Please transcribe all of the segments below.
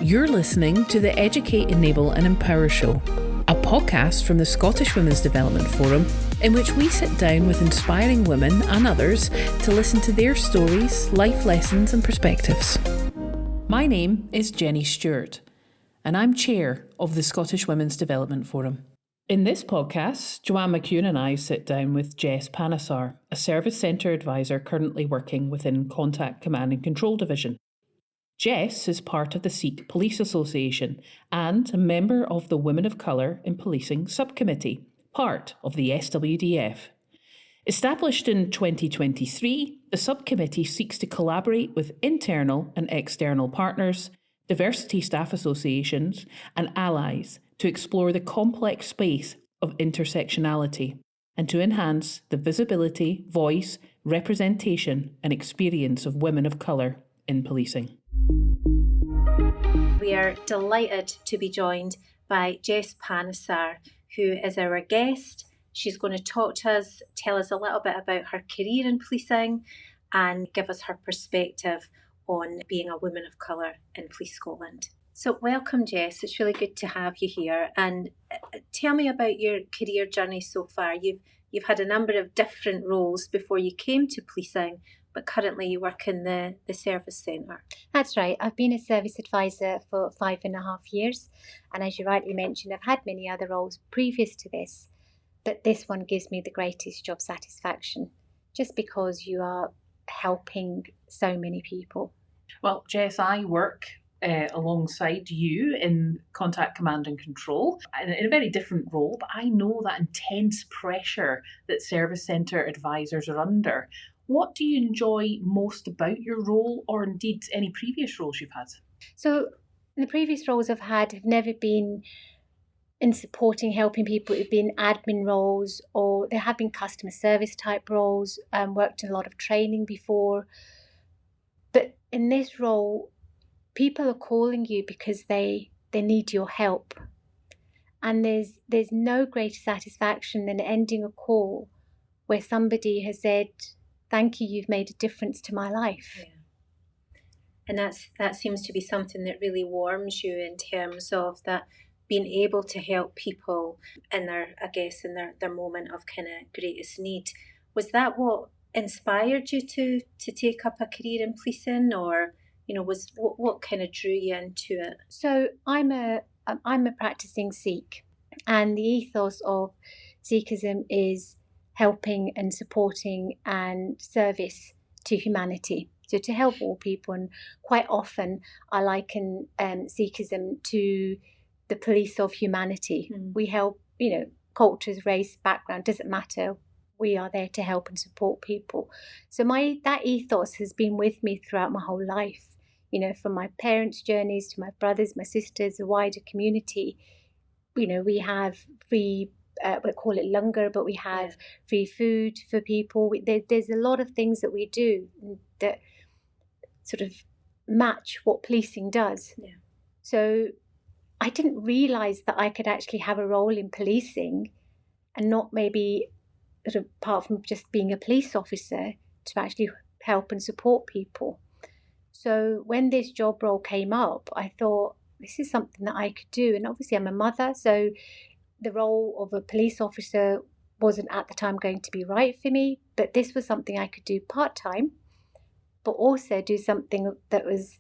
You're listening to the Educate, Enable and Empower Show, a podcast from the Scottish Women's Development Forum, in which we sit down with inspiring women and others to listen to their stories, life lessons and perspectives. My name is Jenni Stuart, and I'm chair of the Scottish Women's Development Forum. In this podcast, Joanne McEwan and I sit down with Jess Panesar, a service centre advisor currently working within Contact Command and Control Division. Jess is part of the Sikh Police Association and a member of the Women of Colour in Policing subcommittee, part of the SWDF. Established in 2023, the subcommittee seeks to collaborate with internal and external partners, diversity staff associations and allies to explore the complex space of intersectionality and to enhance the visibility, voice, representation and experience of women of colour in policing. We are delighted to be joined by Jess Panesar, who is our guest. She's going to talk to us, tell us a little bit about her career in policing and give us her perspective on being a woman of colour in Police Scotland. So welcome, Jess. It's really good to have you here. And tell me about your career journey so far. You've had a number of different roles before you came to policing, but currently you work in the service centre. That's right. I've been a service advisor for 5.5 years. And as you rightly mentioned, I've had many other roles previous to this, but this one gives me the greatest job satisfaction, just because you are helping so many people. Well, Jess, I work alongside you in Contact Command and Control in a very different role, but I know that intense pressure that service centre advisors are under. What do you enjoy most about your role, or indeed any previous roles you've had? So the previous roles I've had have never been in supporting, helping people. It's been admin roles, or there have been customer service type roles, worked in a lot of training before. But in this role, people are calling you because they need your help. And there's no greater satisfaction than ending a call where somebody has said, "Thank you, you've made a difference to my life." Yeah. And that seems to be something that really warms you in terms of that being able to help people in their moment of kind of greatest need. Was that what inspired you to take up a career in policing, or was what kind of drew you into it? So I'm a practicing Sikh, and the ethos of Sikhism is helping and supporting and service to humanity. So to help all people, and quite often I liken Sikhism to the police of humanity. We help, cultures, race, background, doesn't matter. We are there to help and support people. So that ethos has been with me throughout my whole life, from my parents' journeys to my brothers, my sisters, the wider community. We have free, we call it langar, but we have free food for people. There's a lot of things that we do that sort of match what policing does. Yeah. So I didn't realise that I could actually have a role in policing and not maybe, sort of, apart from just being a police officer, to actually help and support people. So when this job role came up, I thought, this is something that I could do. And obviously I'm a mother, so the role of a police officer wasn't at the time going to be right for me, but this was something I could do part-time, but also do something that was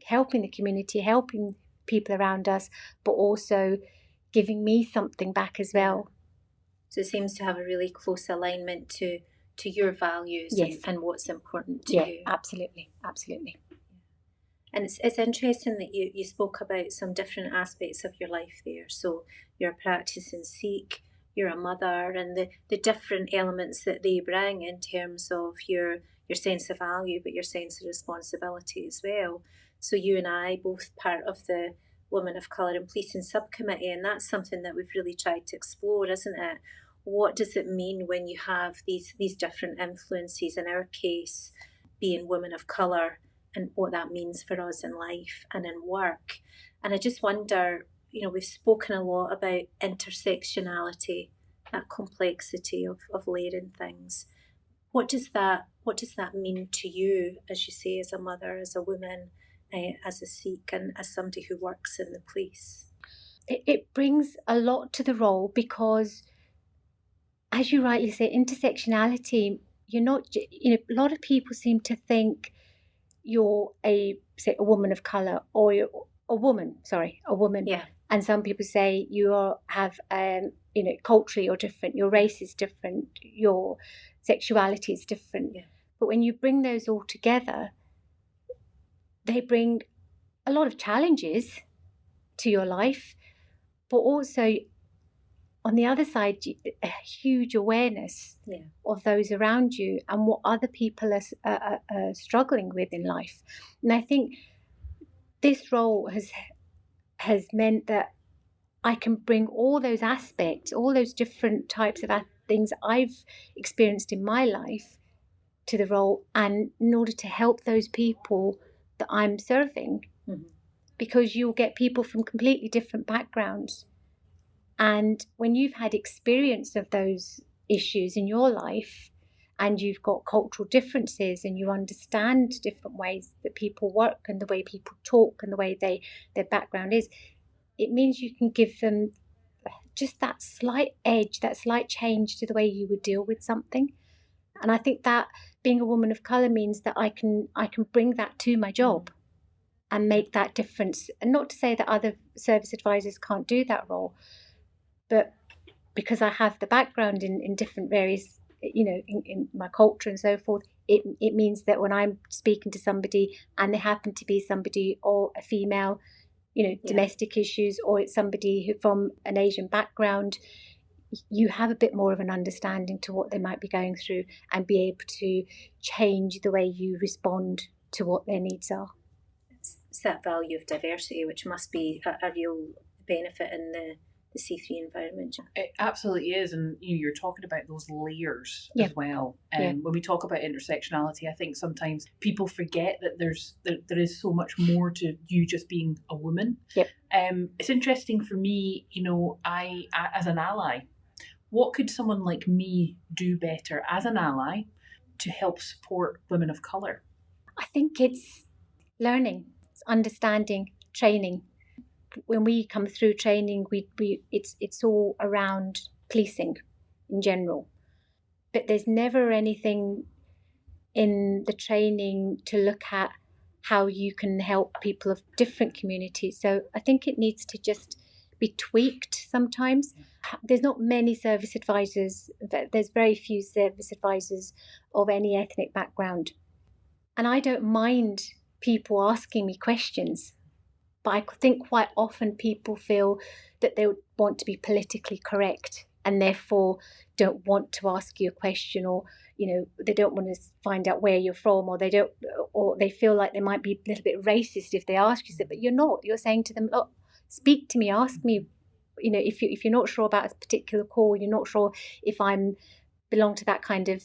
helping the community, helping people around us, but also giving me something back as well. So it seems to have a really close alignment to your values. Yes. and what's important to you. Absolutely. And it's interesting that you spoke about some different aspects of your life there. So you're practicing Sikh, you're a mother, and the different elements that they bring in terms of your sense of value, but your sense of responsibility as well. So you and I, both part of the Women of Colour in Policing subcommittee, and that's something that we've really tried to explore, isn't it? What does it mean when you have these different influences, in our case being women of colour, and what that means for us in life and in work? And I just wonder, we've spoken a lot about intersectionality, that complexity of layering things. What does that mean to you, as you say, as a mother, as a woman, as a Sikh and as somebody who works in the police? It brings a lot to the role because, as you rightly say, intersectionality, you're not, a lot of people seem to think you're a woman of colour, or you're a woman. Yeah. And some people say you have, culturally you're different, your race is different, your sexuality is different. Yeah. But when you bring those all together, they bring a lot of challenges to your life, but also on the other side, a huge awareness of those around you and what other people are struggling with in life. And I think this role has meant that I can bring all those aspects, all those different types of things I've experienced in my life to the role, and in order to help those people that I'm serving, because you'll get people from completely different backgrounds. And when you've had experience of those issues in your life, and you've got cultural differences, and you understand different ways that people work and the way people talk and the way their background is, it means you can give them just that slight edge, that slight change to the way you would deal with something. And I think that being a woman of colour means that I can bring that to my job and make that difference. And not to say that other service advisors can't do that role, but because I have the background in different various, in my culture and so forth, it means that when I'm speaking to somebody and they happen to be somebody or a female, domestic issues, or it's somebody who from an Asian background, you have a bit more of an understanding to what they might be going through and be able to change the way you respond to what their needs are. It's that value of diversity, which must be a real benefit in the C3 environment. It absolutely is, and you're talking about those layers as well. When we talk about intersectionality, I think sometimes people forget that there is so much more to you just being a woman. It's interesting for me, I as an ally, what could someone like me do better as an ally to help support women of colour? I think it's learning, it's understanding, training. When we come through training, it's all around policing in general, but there's never anything in the training to look at how you can help people of different communities. So I think it needs to just be tweaked sometimes. There's not many service advisors, there's very few service advisors of any ethnic background, and I don't mind people asking me questions. But I think quite often people feel that they want to be politically correct and therefore don't want to ask you a question, or they don't want to find out where you're from, or they feel like they might be a little bit racist if they ask you. But you're not. You're saying to them, "Look, speak to me. Ask me. If you're not sure about a particular call, you're not sure if I'm belong to that kind of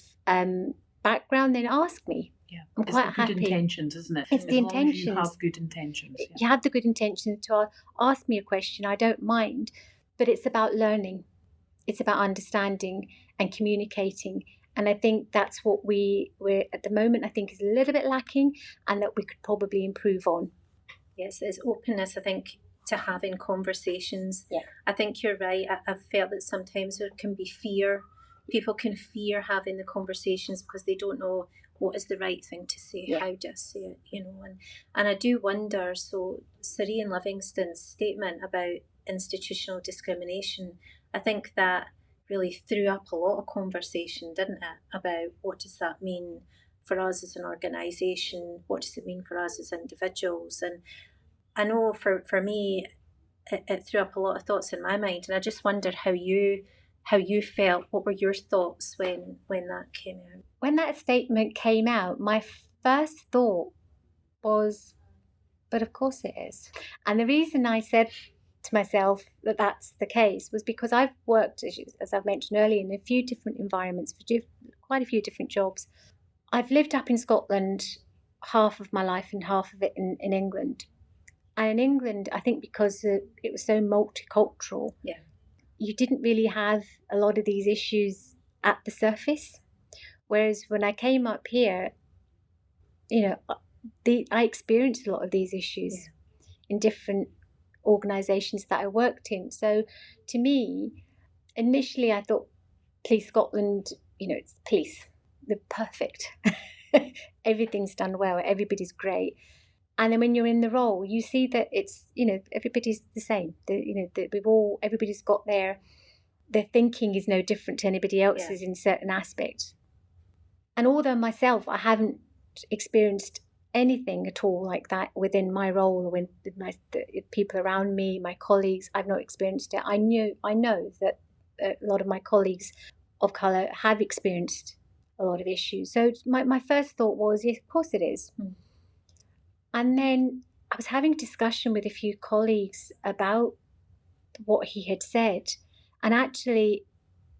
background, then ask me." I'm quite happy. Good intentions, isn't it? It's the intentions. You have good intentions. You have the good intention to ask me a question. I don't mind, but it's about learning. It's about understanding and communicating. And I think that's what we're at the moment, I think, is a little bit lacking, and that we could probably improve on. Yes, there's openness, I think, to having conversations. I think you're right. I've felt that sometimes there can be fear. People can fear having the conversations because they don't know what is the right thing to say, how do I say it, and I do wonder, so Serene Livingston's statement about institutional discrimination, I think that really threw up a lot of conversation, didn't it, about what does that mean for us as an organisation, what does it mean for us as individuals. And I know for me, it threw up a lot of thoughts in my mind, and I just wondered how you felt. What were your thoughts when that came out? When that statement came out, my first thought was, but of course it is. And the reason I said to myself that that's the case was because I've worked, as I've mentioned earlier, in a few different environments, for quite a few different jobs. I've lived up in Scotland half of my life and half of it in England. And in England, I think because it was so multicultural, you didn't really have a lot of these issues at the surface. Whereas when I came up here, I experienced a lot of these issues in different organisations that I worked in. So to me, initially I thought Police Scotland, it's police, they're perfect. Everything's done well, everybody's great. And then when you're in the role, you see that it's, everybody's the same. Everybody's got their thinking is no different to anybody else's in certain aspects. And although myself, I haven't experienced anything at all like that within my role or with the people around me, my colleagues, I've not experienced it. I know that a lot of my colleagues of colour have experienced a lot of issues. So my first thought was, yes, of course it is. And then I was having a discussion with a few colleagues about what he had said. And actually,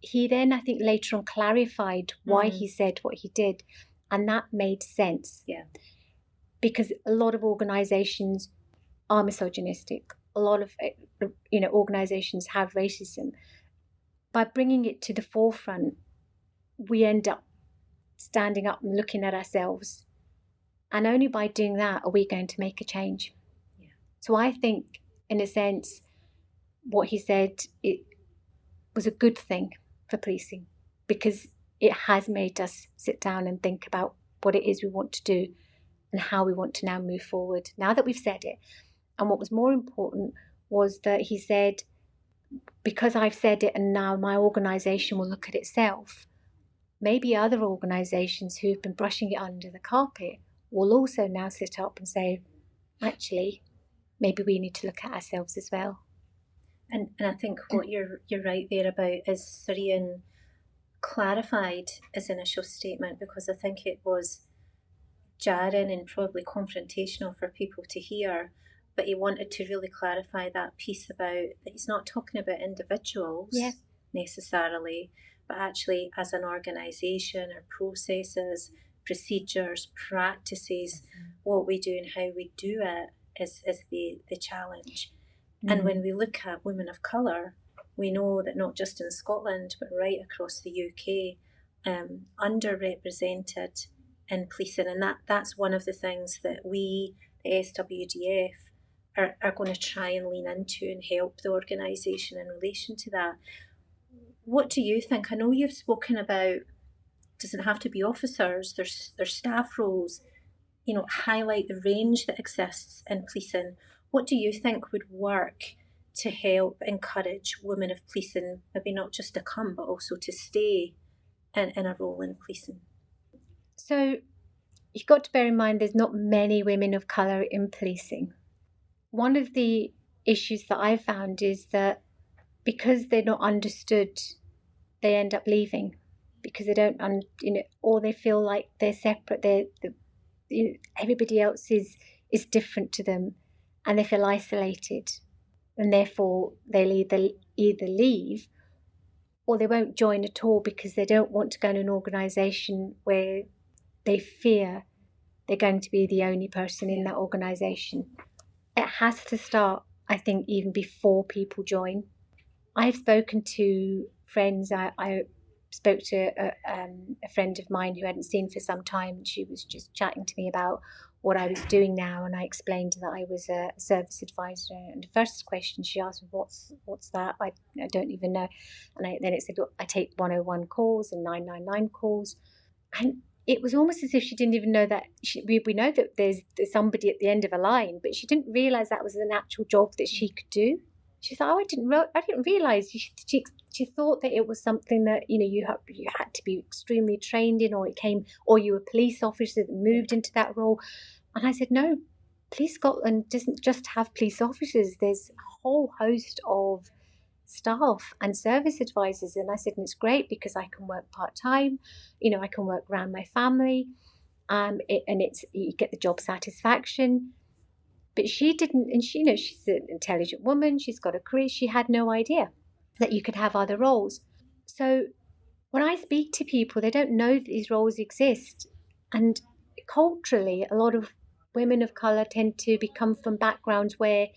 he then, I think, later on clarified why he said what he did. And that made sense. Yeah. Because a lot of organisations are misogynistic. A lot of, organisations have racism. By bringing it to the forefront, we end up standing up and looking at ourselves. And only by doing that are we going to make a change. Yeah. So I think, in a sense, what he said, it was a good thing for policing, because it has made us sit down and think about what it is we want to do and how we want to now move forward, now that we've said it. And what was more important was that he said, because I've said it and now my organisation will look at itself, maybe other organisations who've been brushing it under the carpet will also now sit up and say, actually, maybe we need to look at ourselves as well. And I think what you're right there about is Sirian clarified his initial statement, because I think it was jarring and probably confrontational for people to hear, but he wanted to really clarify that piece about that he's not talking about individuals necessarily, but actually as an organisation, our processes, procedures, practices, what we do and how we do it is the challenge. And when we look at women of colour, we know that not just in Scotland, but right across the UK, underrepresented in policing. And that's one of the things that we, the SWDF, are going to try and lean into and help the organisation in relation to that. What do you think? I know you've spoken about, doesn't have to be officers, there's staff roles, highlight the range that exists in policing. What do you think would work to help encourage women of policing, maybe not just to come, but also to stay in a role in policing? So you've got to bear in mind there's not many women of colour in policing. One of the issues that I found is that because they're not understood, they end up leaving because they don't, or they feel like they're separate. Everybody else is different to them, and they feel isolated, and therefore they'll either leave or they won't join at all because they don't want to go in an organisation where they fear they're going to be the only person in that organisation. It has to start, I think, even before people join. I've spoken to friends. I spoke to a friend of mine who I hadn't seen for some time. She was just chatting to me about what I was doing now, and I explained that I was a service advisor. And the first question she asked me, what's that? I don't even know. And then it said, look, I take 101 calls and 999 calls. And it was almost as if she didn't even know that. We know that there's somebody at the end of a line, but she didn't realise that was an actual job that she could do. She thought, I didn't realise. She thought that it was something that you had to be extremely trained in, or you were a police officer that moved into that role. And I said, no, Police Scotland doesn't just have police officers. There's a whole host of staff and service advisors. And I said, and it's great because I can work part-time, I can work around my family, you get the job satisfaction. But she didn't, and she's an intelligent woman, she's got a career, she had no idea that you could have other roles. So when I speak to people, they don't know that these roles exist. And culturally, a lot of women of colour tend to come from backgrounds where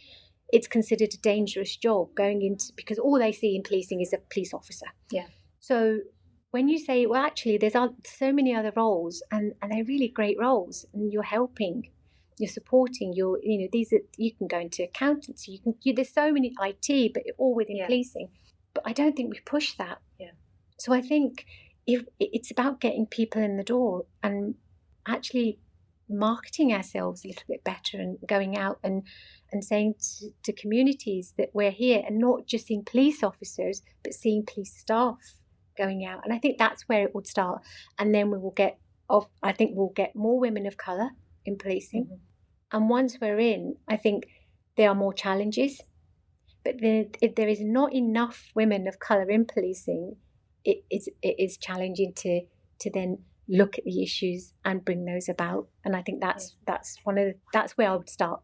it's considered a dangerous job going into, because all they see in policing is a police officer. Yeah. So when you say, well, actually, there's so many other roles and they're really great roles and you're helping you're supporting, you can go into accountancy, there's so many IT, but all within policing. But I don't think we push that. Yeah. So I think if it's about getting people in the door and actually marketing ourselves a little bit better and going out and saying to communities that we're here, and not just seeing police officers, but seeing police staff going out. And I think that's where it would start. And then we'll get more women of colour in policing. Mm-hmm. And once we're in, I think there are more challenges. But if there is not enough women of colour in policing, it is challenging to then look at the issues and bring those about. And I think that's where I would start.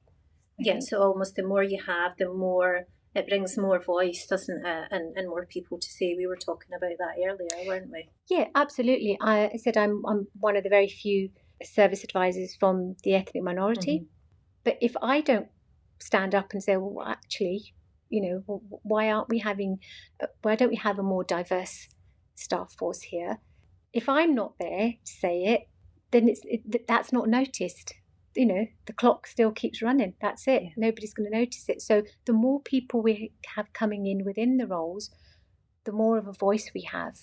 Yeah, so almost the more you have, the more it brings more voice, doesn't it? And more people to say. We were talking about that earlier, weren't we? Yeah, absolutely. I said I'm one of the very few service advisors from the ethnic minority. Mm-hmm. But if I don't stand up and say, well, actually, why don't we have a more diverse staff force here? If I'm not there to say it, then that's not noticed. The clock still keeps running. That's it. Yeah. Nobody's going to notice it. So the more people we have coming in within the roles, the more of a voice we have,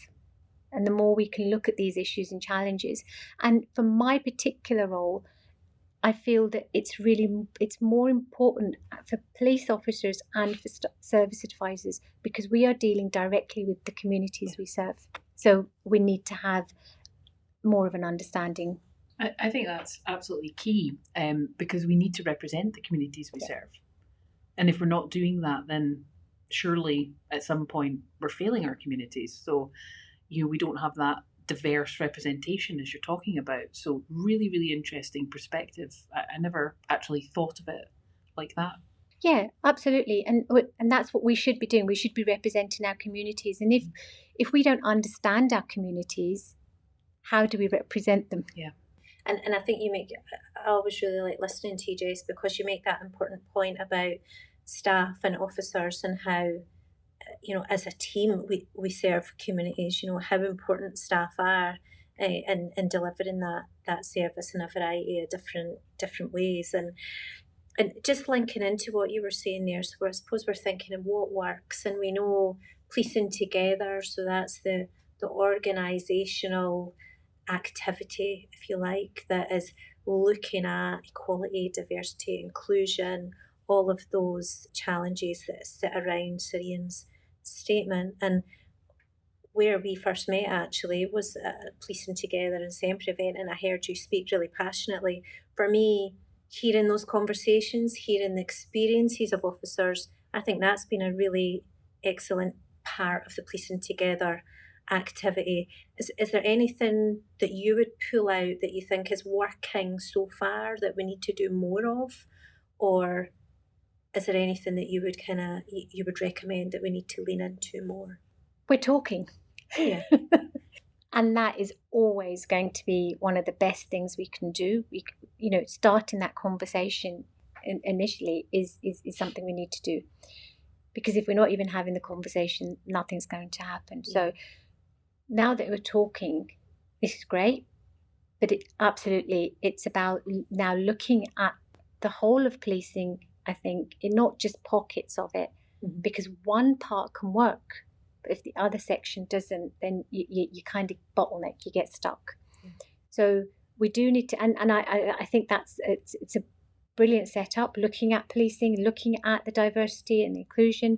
and the more we can look at these issues and challenges. And for my particular role, I feel that it's more important for police officers and for service advisors, because we are dealing directly with the communities we serve. So we need to have more of an understanding. I think that's absolutely key, because we need to represent the communities we serve. And if we're not doing that, then surely at some point we're failing our communities. So, we don't have that diverse representation as you're talking about. So really, really interesting perspective. I never actually thought of it like that. Yeah, absolutely. And that's what we should be doing. We should be representing our communities. And if we don't understand our communities, how do we represent them? Yeah. And I think I always really like listening to you, Jess, because you make that important point about staff and officers and how, as a team, we serve communities, how important staff are in delivering that service in a variety of different ways. And just linking into what you were saying there, so I suppose we're thinking of what works, and we know policing together, so that's the organisational activity, if you like, that is looking at equality, diversity, inclusion, all of those challenges that sit around Syrian's statement. And where we first met actually was policing together in Sempre event, and I heard you speak really passionately. For me, hearing those conversations, hearing the experiences of officers, I think that's been a really excellent part of the policing together activity. Is there anything that you would pull out that you think is working so far that we need to do more of, or is there anything that you would recommend that we need to lean into more? We're talking. Yeah. And that is always going to be one of the best things we can do. Starting that conversation initially is something we need to do, because if we're not even having the conversation, nothing's going to happen. Yeah. So now that we're talking, this is great, but it's about now looking at the whole of policing, I think, in not just pockets of it, mm-hmm. because one part can work, but if the other section doesn't, then you kind of bottleneck, you get stuck. Mm-hmm. So we do need to, and I think it's a brilliant setup, looking at policing, looking at the diversity and the inclusion,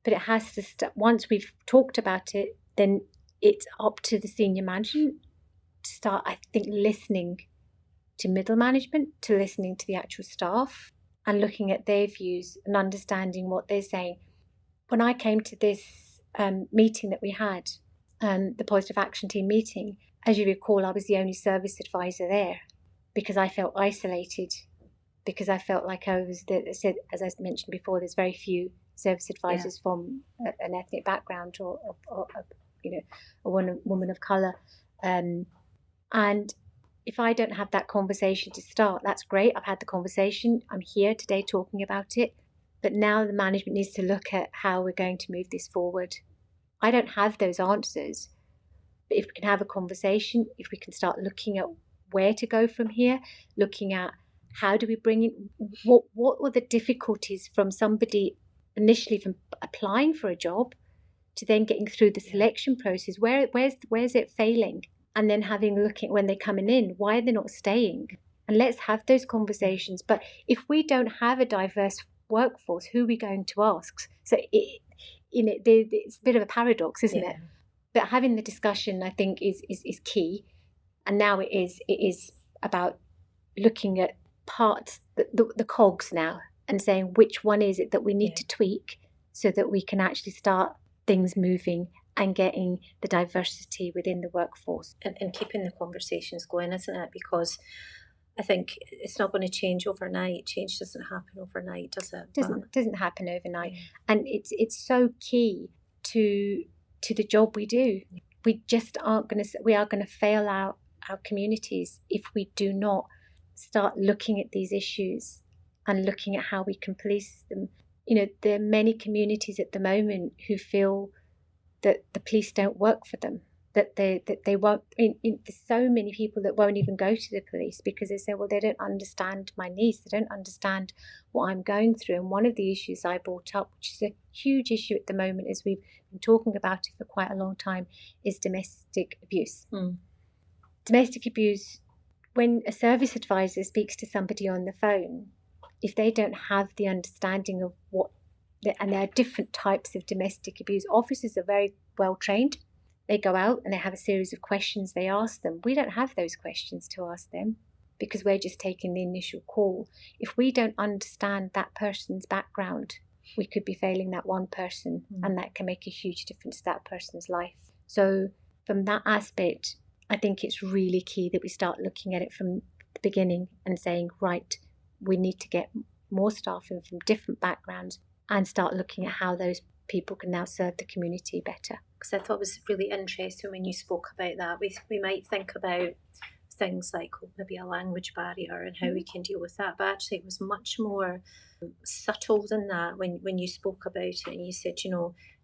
but it has to once we've talked about it, then it's up to the senior management to start, I think, listening to middle management, to listening to the actual staff and looking at their views and understanding what they're saying. When I came to this meeting that we had, the Positive Action Team meeting, as you recall, I was the only service advisor there because I felt isolated, because I felt like as I mentioned before, there's very few service advisors from an ethnic background or a woman of colour. And if I don't have that conversation to start, that's great. I've had the conversation. I'm here today talking about it. But now the management needs to look at how we're going to move this forward. I don't have those answers. But if we can have a conversation, if we can start looking at where to go from here, looking at How do we bring in, what were the difficulties from somebody initially from applying for a job to then getting through the selection process? Where's it failing? And then having a look at when they're coming in, why are they not staying? And let's have those conversations. But if we don't have a diverse workforce, who are we going to ask? So it's a bit of a paradox, isn't it? But having the discussion, I think, is key. And now it is about looking at parts, the cogs now, and saying which one is it that we need to tweak so that we can actually start things moving and getting the diversity within the workforce. And keeping the conversations going, isn't it? Because I think it's not going to change overnight. Change doesn't happen overnight, does it? Doesn't happen overnight. And it's so key to the job we do. We just are going to fail our communities if we do not start looking at these issues and looking at how we can police them. There are many communities at the moment who feel that the police don't work for them, that they won't. There's so many people that won't even go to the police because they say, well, they don't understand my needs, they don't understand what I'm going through. And one of the issues I brought up, which is a huge issue at the moment, as we've been talking about it for quite a long time, is domestic abuse. Domestic abuse, when a service advisor speaks to somebody on the phone, if they don't have the understanding of and there are different types of domestic abuse. Officers are very well trained. They go out and they have a series of questions they ask them. We don't have those questions to ask them because we're just taking the initial call. If we don't understand that person's background, we could be failing that one person, and that can make a huge difference to that person's life. So from that aspect, I think it's really key that we start looking at it from the beginning and saying, right, we need to get more staff in from different backgrounds and start looking at how those people can now serve the community better. Because I thought it was really interesting when you spoke about that. We might think about things like maybe a language barrier and how we can deal with that, but actually it was much more subtle than that when you spoke about it, and you said,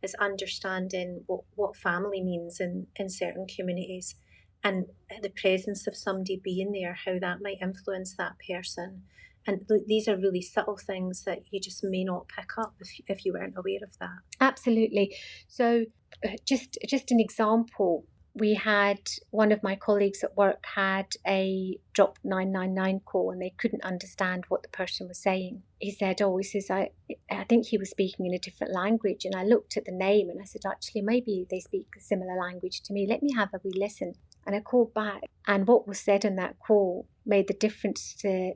it's understanding what family means in certain communities, and the presence of somebody being there, how that might influence that person. And these are really subtle things that you just may not pick up if you weren't aware of that. Absolutely. So just an example, we had one of my colleagues at work had a drop 999 call and they couldn't understand what the person was saying. He said, I think he was speaking in a different language. And I looked at the name and I said, actually, maybe they speak a similar language to me. Let me have a wee listen. And I called back, and what was said in that call made the difference to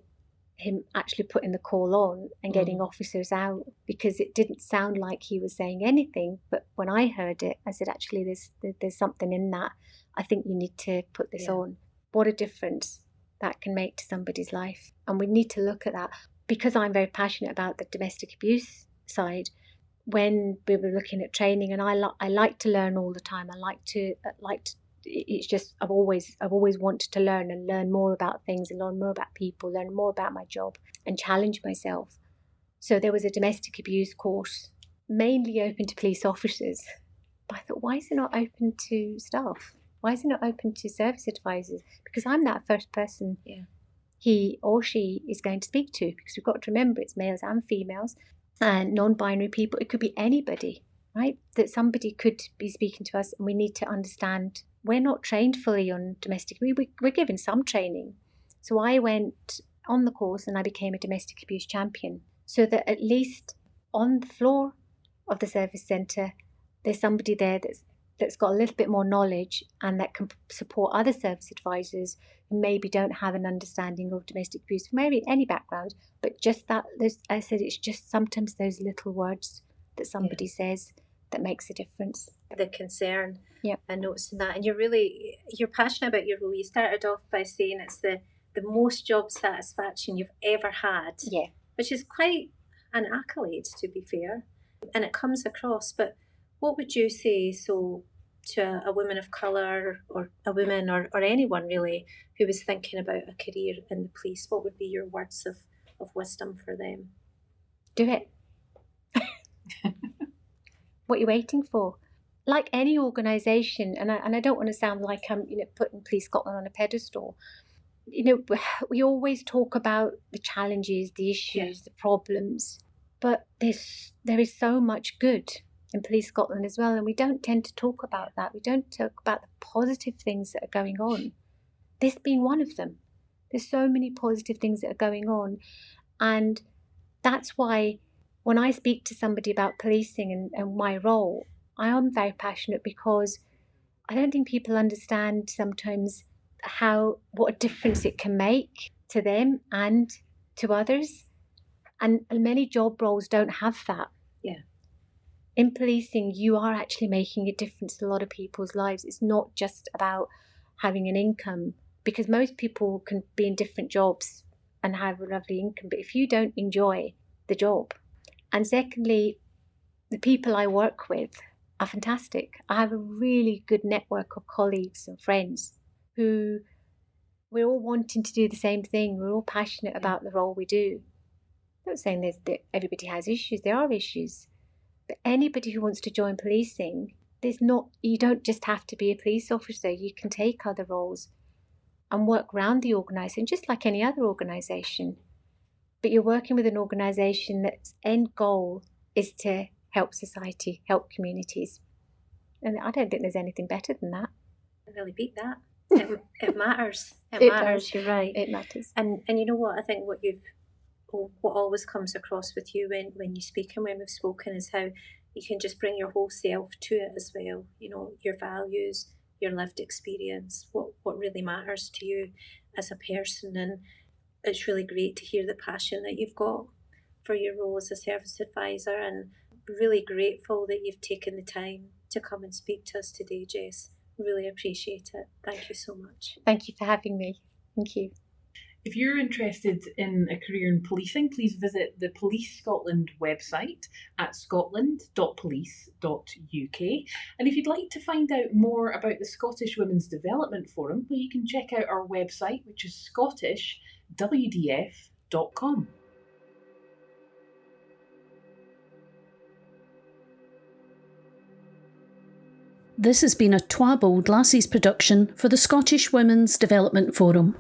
him actually putting the call on and getting officers out, because it didn't sound like he was saying anything. But when I heard it, I said, actually, there's something in that. I think you need to put this on. What a difference that can make to somebody's life. And we need to look at that. Because I'm very passionate about the domestic abuse side, when we were looking at training, and I like to learn all the time. I like to it's just I've always wanted to learn more about things and learn more about people, learn more about my job and challenge myself. So there was a domestic abuse course mainly open to police officers, but I thought, why is it not open to staff? Why is it not open to service advisors? Because I'm that first person he or she is going to speak to, because we've got to remember it's males and females and non-binary people. It could be anybody, right? That somebody could be speaking to us, and we need to understand we're not trained fully on domestic. We're given some training. So I went on the course and I became a domestic abuse champion, so that at least on the floor of the service centre, there's somebody there that's got a little bit more knowledge and that can support other service advisors who maybe don't have an understanding of domestic abuse from maybe any background, but just that, I said, it's just sometimes those little words that somebody says that makes a difference. The concern, and noticing that, and you're passionate about your role. You started off by saying it's the most job satisfaction you've ever had, which is quite an accolade, to be fair, and it comes across. But what would you say to a woman of colour, or a woman, or anyone really who was thinking about a career in the police? What would be your words of wisdom for them? Do it. What are you waiting for? Like any organisation, and I don't want to sound like I'm putting Police Scotland on a pedestal. we always talk about the challenges, the issues, the problems, but there is so much good in Police Scotland as well, and we don't tend to talk about that. We don't talk about the positive things that are going on. This being one of them. There's so many positive things that are going on, and that's why when I speak to somebody about policing and my role, I am very passionate, because I don't think people understand sometimes what a difference it can make to them and to others. And many job roles don't have that. Yeah. In policing, you are actually making a difference in a lot of people's lives. It's not just about having an income, because most people can be in different jobs and have a lovely income, but if you don't enjoy the job. And secondly, the people I work with are fantastic. I have a really good network of colleagues and friends who we're all wanting to do the same thing. We're all passionate about the role we do. I'm not saying that everybody has issues. There are issues. But anybody who wants to join policing, you don't just have to be a police officer. You can take other roles and work around the organisation, just like any other organisation. But you're working with an organisation that's end goal is to help society, help communities. And I don't think there's anything better than that. I really beat that. It matters. It matters. Does. You're right. It matters. And you know what? I think what always comes across with you when you speak and when we've spoken is how you can just bring your whole self to it as well. Your values, your lived experience, what really matters to you as a person. And it's really great to hear the passion that you've got for your role as a service advisor, and really grateful that you've taken the time to come and speak to us today, Jess. Really appreciate it. Thank you so much. Thank you for having me. Thank you. If you're interested in a career in policing, please visit the Police Scotland website at scotland.police.uk. And if you'd like to find out more about the Scottish Women's Development Forum, well, you can check out our website, which is scottishwdf.com. This has been a Twa Bold Lassies production for the Scottish Women's Development Forum.